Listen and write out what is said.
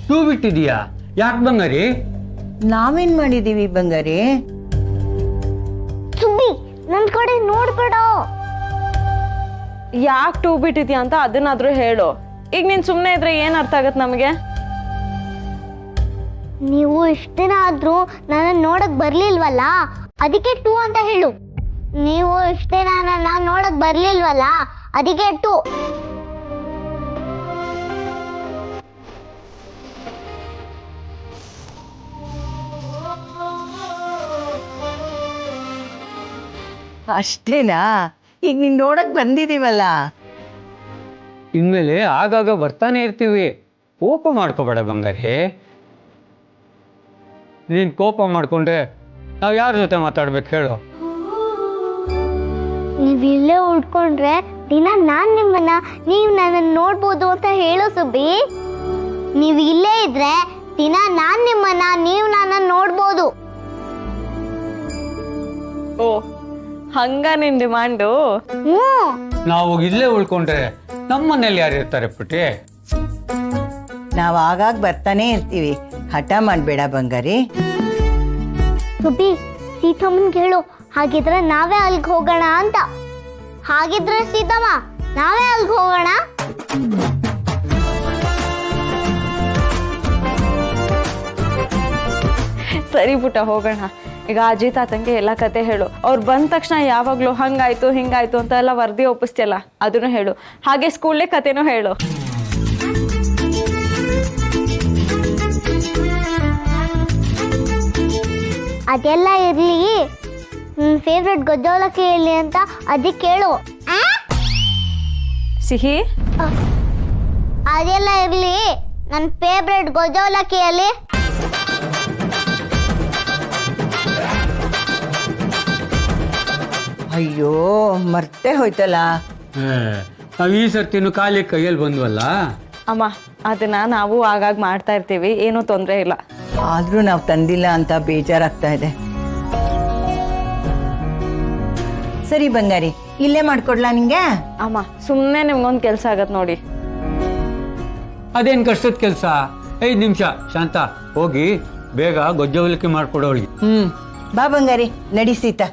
Shoe ಬಿಟ್ಟಿದೀಯಾ? ಯಾಕೆ ಬಂಗಾರಿ? ನಾವೇನ್ ಮಾಡಿದೀವಿ ಬಂಗಾರಿ? ಸುಬ್ಬಿ ನನ್ ಕಡೆ ನೋಡ್ಬೇಡ. ಯಾಕೆ ಟೂ ಬಿಟ್ಟಿದ್ಯಾ ಅಂತ ಅದನ್ನಾದ್ರೂ ಹೇಳು. ಈಗ ನೀನ್ ಸುಮ್ಮನೆ ಇದ್ರೆ ಏನ್ ಅರ್ಥ ಆಗತ್ತೆ ನಮಗೆ? ನೀವು ಇಷ್ಟ ದಿನ ಆದ್ರೂ ನನ್ನ ನೋಡಕ್ ಬರ್ಲಿಲ್ವಲ್ಲ, ಅದಕ್ಕೆ ಟೂ ಅಂತ ಹೇಳು. ನೀವು ಇಷ್ಟ ದಿನ ನನ್ನ ನೋಡಕ್ ಬರ್ಲಿಲ್ವಲ್ಲ, ಅದಕ್ಕೆ ಟೂ. ಅಷ್ಟೇನಾ? ಈಗ ನೀನ್ ನೋಡಕ್ ಬಂದಿದೀವಲ್ಲ. ಇನ್ಮೇಲೆ ಆಗಾಗ ಬರ್ತಾನೆ ಇರ್ತೀವಿ, ಕೋಪ ಮಾಡ್ಕೋಬೇಡ ಬಂಗಾರಿ. ನೀನು ಕೋಪ ಮಾಡ್ಕೊಂಡ್ರೆ ನಾವು ಯಾರ ಜೊತೆ ಮಾತಾಡ್ಬೇಕು ಹೇಳು? ನೀವ್ ಇಲ್ಲೇ ಉಳ್ಕೊಂಡ್ರೆ ದಿನ ನೀವು ನನ್ನನ್ನು ನೋಡ್ಬೋದು ಅಂತ ಹೇಳು ಸುಬ್ಬಿ. ನೀವು ಇಲ್ಲೇ ಇದ್ರೆ ದಿನ ನೀವು ನನ್ನನ್ನು ನೋಡ್ಬೋದು. ಓ ಹಂಗ ನಿನ್ ಡಿಮಾಂಡು? ನಾವು ಇಲ್ಲೇ ಉಳ್ಕೊಂಡ್ರೆ ನಮ್ಮನೇಲಿ ಯಾರು ಇರ್ತಾರೆ ಪುಟಿ? ನಾವ್ ಆಗಾಗ ಬರ್ತಾನೆ ಇರ್ತೀವಿ, ಹಠ ಮಾಡ್ಬೇಡ ಬಂಗಾರಿ. ಸುಬ್ಬಿ ಸೀತಮ್ಮನ್ಗೆ ಹೇಳು, ಹಾಗಿದ್ರೆ ನಾವೇ ಅಲ್ಗ್ ಹೋಗೋಣ ಅಂತ. ಹಾಗಿದ್ರೆ ಸೀತಮ್ಮ ನಾವೇ ಅಲ್ಗ್ ಹೋಗೋಣ. ಸರಿ ಪುಟ್ಟ ಹೋಗೋಣ. ಈಗ ಅಜ್ಜಿ ತಾತಂಗೆ ಎಲ್ಲ ಕತೆ ಹೇಳು. ಅವ್ರು ಬಂದ ತಕ್ಷಣ ಯಾವಾಗ್ಲೂ ಹಂಗಾಯ್ತು ಹಿಂಗಾಯ್ತು ಅಂತ ಎಲ್ಲ ವರದಿ ಒಪ್ಪಿಸ್ತಿಯಲ್ಲ, ಅದನ್ನು ಹೇಳು. ಹಾಗೆ ಸ್ಕೂಲ್ನೇ ಕತೆನೂ ಹೇಳು. ಅದೆಲ್ಲ ಇರ್ಲಿ, ಫೇವ್ರೆಟ್ ಗೊಜ್ಜೋಲಕ್ಕಿ ಹೇಳಿ ಅಂತ ಅದಕ್ಕೆ ಕೇಳು. ಸಿಹಿ ಅದೆಲ್ಲ ಇರ್ಲಿ, ನನ್ನ ಫೇವ್ರೆಟ್ ಗೊಜ್ಜೋಲಕ್ಕಿಯಲ್ಲಿ ಅಯ್ಯೋ ಮರ್ತೇ ಹೋಯ್ತಲ್ಲ. ನಾವು ಈ ಸರ್ತಿನೂ ಖಾಲಿ ಕೈಯಲ್ಲಿ ಬಂದ್ವಲ್ಲ. ಅಮ್ಮ ಅದನ್ನ ನಾವು ಆಗಾಗ ಮಾಡ್ತಾ ಇರ್ತೀವಿ, ಏನೂ ತೊಂದರೆ ಇಲ್ಲ. ಆದ್ರೂ ನಾವ್ ತಂದಿಲ್ಲ ಅಂತ ಬೇಜಾರಾಗ್ತಾ ಇದೆ. ಸರಿ ಬಂಗಾರಿ, ಇಲ್ಲೇ ಮಾಡ್ಕೊಡ್ಲಾ ನಿಂಗೆ? ಅಮ್ಮ ಸುಮ್ಮನೆ ನಿಮ್ಗೊಂದು ಕೆಲಸ ಆಗತ್ತೆ ನೋಡಿ. ಅದೇನು ಕಷ್ಟದ ಕೆಲಸ? 5 ನಿಮಿಷ ಶಾಂತ, ಹೋಗಿ ಬೇಗ ಗೊಜ್ಜವಲಿಕೆ ಮಾಡ್ಕೊಡೋಳಿಗೆ. ಬಾ ಬಂಗಾರಿ, ನಡಿ ಸೀತಾ.